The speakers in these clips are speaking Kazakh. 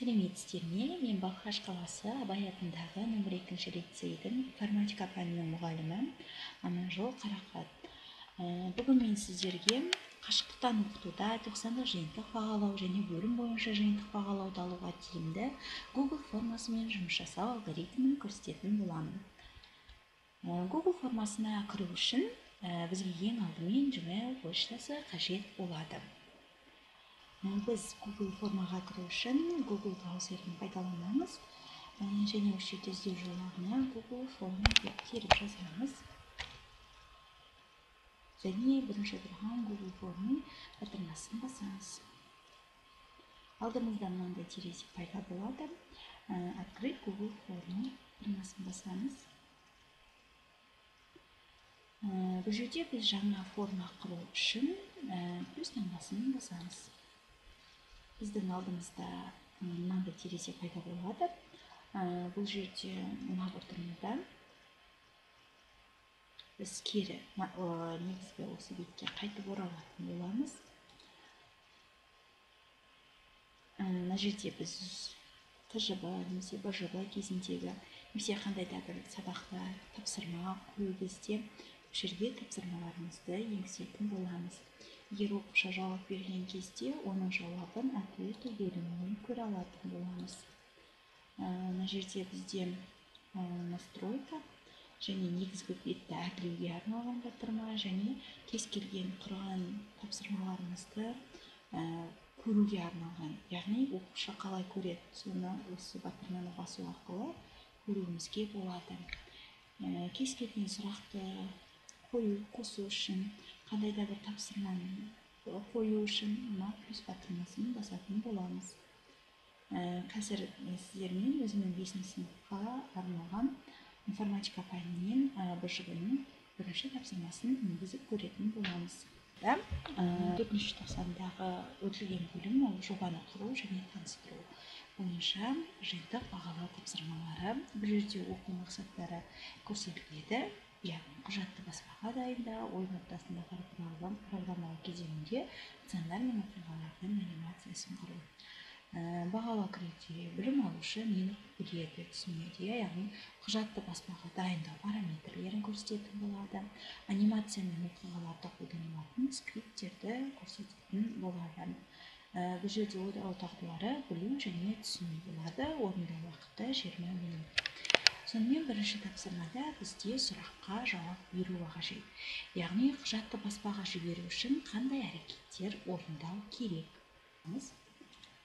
Сәлеметсіздер ме? Мен Балқаш қаласы Абай атындағы нөмір 2 лицейдің информатика пәнінің мұғалімі Аманжол Қарақат. Бүгін мен сіздерге қашықтықтан оқытуда 90-дық жиынтық бағалау және бөлім бойынша жиынтық бағалауды алуға тиімді Google формасымен жұмыс жасау алгоритмін көрсететін боламын. Google формасына кіру үшін бізге ең алдымен Gmail почтасы қажет болады. Біз Google формаға кіру үшін Google браузерін пайдаланамыз және осы жерде іздеу жолағына Google форма деп теріп жазамыз. Және бірінші тұрған Google формның батырмасын басамыз. Алдымызда мынандай терезе пайда болады. Открыть Google форму батырмасын басамыз. Бұл жерде біз жаңа форма құру үшін плюс таңбасын басамыз. Біздің алдымызда мынандай терезе пайда болады. Бұл жерде мына батырмада біз кері негізгі осы бетке қайтып оралатын боламыз. Мына жерде біз ТЖБ немесе БЖБ кезіндегі немесе қандай да бір сабақта тапсырма қою кезде бұл жерге тапсырмаларымызды енгізетін боламыз. Егер оқушы жауап берген кезде, оның жауабын ответы бөлімінен көре алатын боламыз. Мына жерде бізде настройка және негізгі бетті әрлеуге арналған батырма және кез келген құрған тапсырмаларымызды көруге арналған. Яғни оқушы қалай көреді, соны осы батырманы басу арқылы көруімізге болады. Кез келген сұрақты қосу үшін, қандай да бір тапсырманы қою үшін мына плюс батырмасын басатын боламыз. Қазір сіздермен өзімнің 5 сыныпқа арналған информатика пәнінен БЖБ-нің бірінші тапсырмасын енгізіп көретін боламыз. 4-ші тоқсандағы өтілген бөлім ол жобаны құру және таныстыру бойынша жиынтық бағалау тапсырмалары. Бұл жерде оқу мақсаттары көрсетіледі. Яғни құжатты баспаға дайындау, ойын ортасындағы программалық кезеңінде нысандар мен оқиғалардың анимациясын құру. Бағалау критерийі білім алушы нені біледі, түсінеді, яғни құжатты баспаға дайындау параметрлерін көрсететін болады. Анимация мен оқиғаларда қолданылатын скрипттерді көрсететін болады. Бұл жерде орындау дағдылары білу және түсіну болады. Орындау уақыты 20 минут. Сонымен бірінші тапсырмада бізде сұраққа жауап беру қажет. Яғни құжатты баспаға жіберу үшін қандай әрекеттер орындау керек?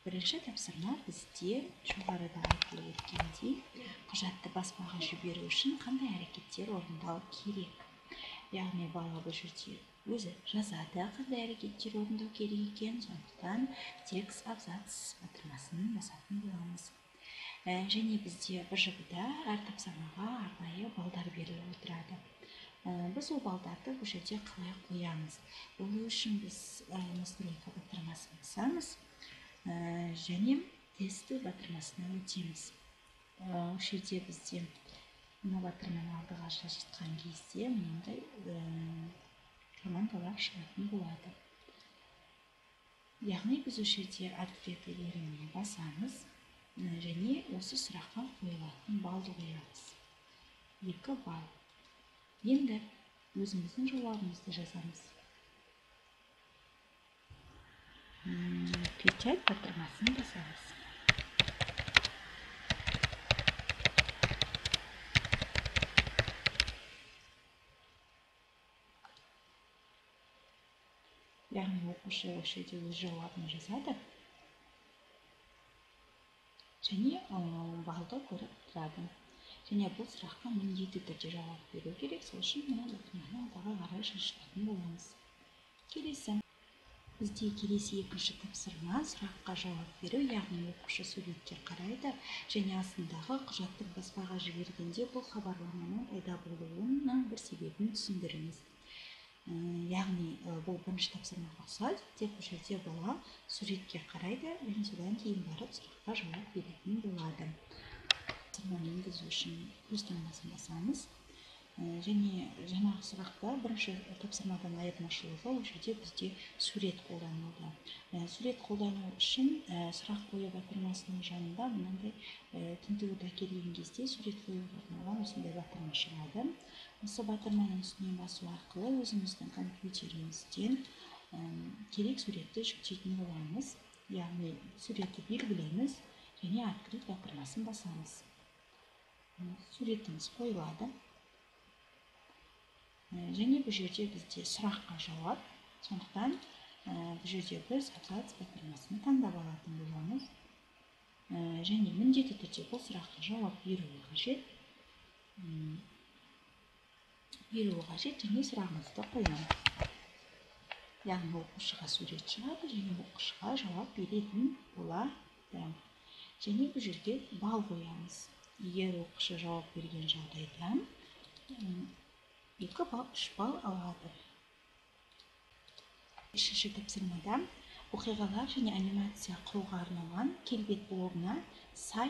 Бірінші тапсырма бізде жоғарыда айтылып өткендей, құжатты баспаға жіберу үшін қандай әрекеттер орындау керек? Яғни бала бұл жерде өзі жазады, қандай әрекеттер орындау керек екен, сондықтан текст абзац батырмасын басатын боламыз. Және бізде БЖБ-да әр тапсырмаға арнайы балдар беріліп отырады. Біз ол балдарды бұл жерде қалай қоямыз? Ол үшін біз настройка батырмасын басамыз және тесті батырмасына өтеміз. Ол жерде бізде мына батырманы алдыға жылжытқан кезде мынандай командалар шығатын болады. Яғни біз ол жерде ответы бөліміне басамыз және осы сұраққа қойылатын балды қоямыз. 2 балл. Енді өзіміздің жауабымызды жазамыз. Печать батырмасын басамыз. Яғни оқушы осы жерде өз жауабын жазады. Және балды көріп тұрады. Және бұл сұраққа міндетті түрде жауап беру керек. Сол үшін мына батырманы алдағы қарай жылжытатын боламыз. Келесі. Бізде келесі екінші тапсырма сұраққа жауап беру, яғни оқушы суретке қарайды және астындағы құжаттың баспаға жібергенде бұл хабарламаның пайда болуының бір себебін түсіндіріңіз. Яғни бұл бірінші тапсырмаға ұқсас, тек бұл жерде бала суретке қарайды және содан кейін барып сұраққа жауап беретін болады. Тапсырманы енгізу үшін плюс таңбасын басамыз. Және жаңағы сұрақта бірінші тапсырмадан айырмашылығы ол жерде бізде сурет қолданылды. Сурет қолдану үшін сұрақ қою батырмасының жанында мынандай тінтуді әкелген кезде сурет қоюға арналған осындай батырма шығады. Осы батырманың үстіне басу арқылы өзіміздің компьютерімізден керек суретті жүктейтін боламыз. Яғни суретті белгілейміз және открыть батырмасын басамыз. Суретіміз қойылады. Және бұл жерде бізде сұраққа жауап. Сондықтан бұл жерде біз абзац батырмасын таңдап алатын боламыз. Және міндетті түрде бұл сұраққа жауап беруі қажет. Және сұрағымызды қоямыз. Яғни оқушыға сурет шығады және оқушыға жауап беретін болады. Және бұл жерге балл қоямыз. Егер оқушы жауап берген жағдайда 2 балл, 3 балл алады. Үшінші тапсырмада оқиғалар және анимация құруға арналған келбет блогына сай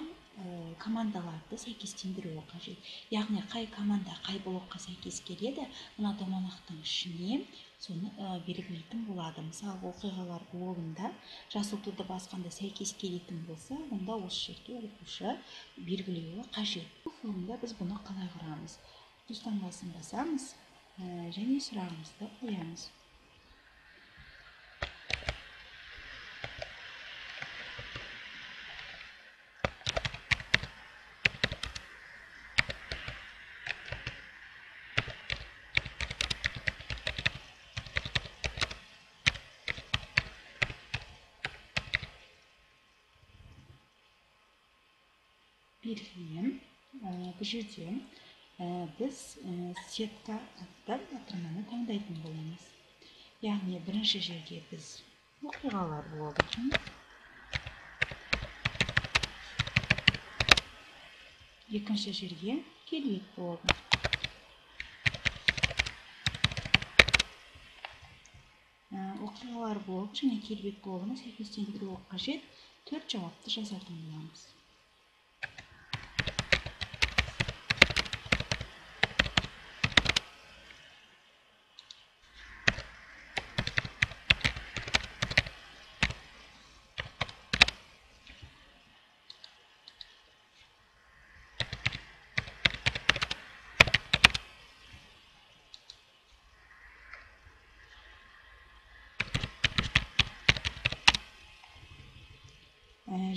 командаларды сәйкестендіруі қажет. Яғни қай команда қай блокқа сәйкес келеді, мына домалақтың ішіне соны белгілейтін болады. Мысалы, оқиғалар блогында жасыл туды басқанда сәйкес келетін болса, онда осы жерге оқушы белгілеуі қажет. Бұл формада біз бұны қалай құрамыз? Плюс таңбасын басамыз және сұрағымызды қоямыз. Белгілеймін. Бұл жерде біз сетка атты батырманы таңдайтын боламыз. Яғни бірінші жерге біз оқиғалар блогы, екінші жерге келбет блогы. Оқиғалар блогы және келбет блогына сәйкестендіруі қажет 4 жауапты жазатын боламыз.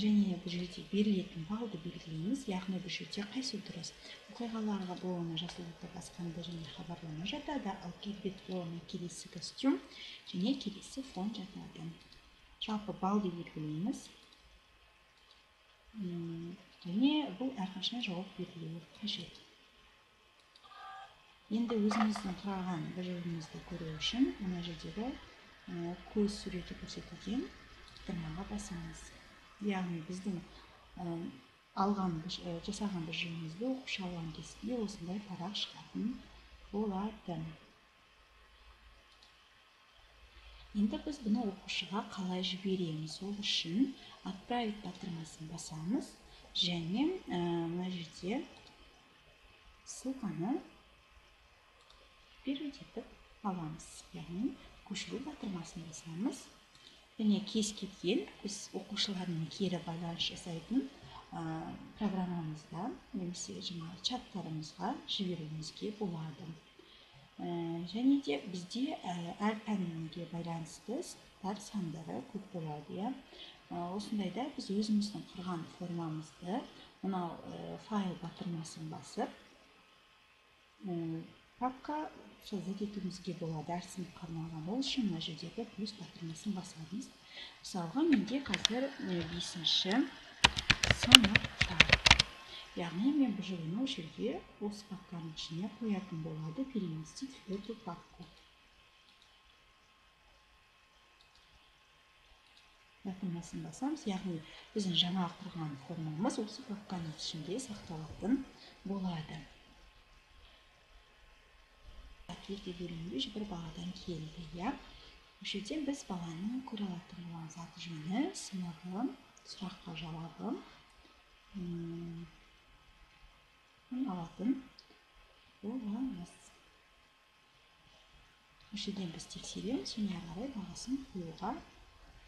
Және бұл жерде берілетін балды белгілейміз. Яғни бұл жерде қайсы дұрыс? Оқиғаларға блогына жасыл туды басқанда және хабарлама жатады, ал келбет блогына келесі костюм және келесі фон жатады. Жалпы балды белгілейміз. Және бұл әрқашан жауап берілуі қажет. Енді өзіміздің құраған бір жерімізді көру үшін мына жердегі көз суреті көрсетілген батырмаға басамыз. Яғни біздің жасаған бір жерімізді оқушы алған кезінде осындай парақ шығатын болады. Енді біз бұны оқушыға қалай жібереміз? Ол үшін отправить батырмасын басамыз және мына жерде ссылканы перевод етіп аламыз. Яғни көшіру батырмасын басамыз. Және кез келген біз оқушылармен кері байланыс жасайтын программамызда немесе чаттарымызға жіберуімізге болады. Және де бізде әр пәнге байланысты сыныптар сандары көп болады. Осындайда біз өзіміздің құрған формамызды мынау файл батырмасын басып папка создать етуімізге болады. Әр сыныпқа арналған. Ол үшін мына жердегі плюс батырмасын басамыз. Мысалға, менде қазір 5-ші сыныпта. Яғни мен бұл жеріне жерге осы папканың ішіне қоятын болады. Переместить в эту папку. Батырмасын басамыз. Яғни біздің жаңа құрған формамыз осы папканың ішінде сақталатын болады. Ерте бөлімде бір баладан келді. Бұл жерде біз баланың көре алатын боламыз. Аты жөні, сыныбы, сұраққа жауабы алатын боламыз. Үшіншіден біз тексереміз, және ары қарай бағасын қоюға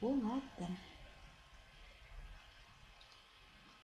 болады.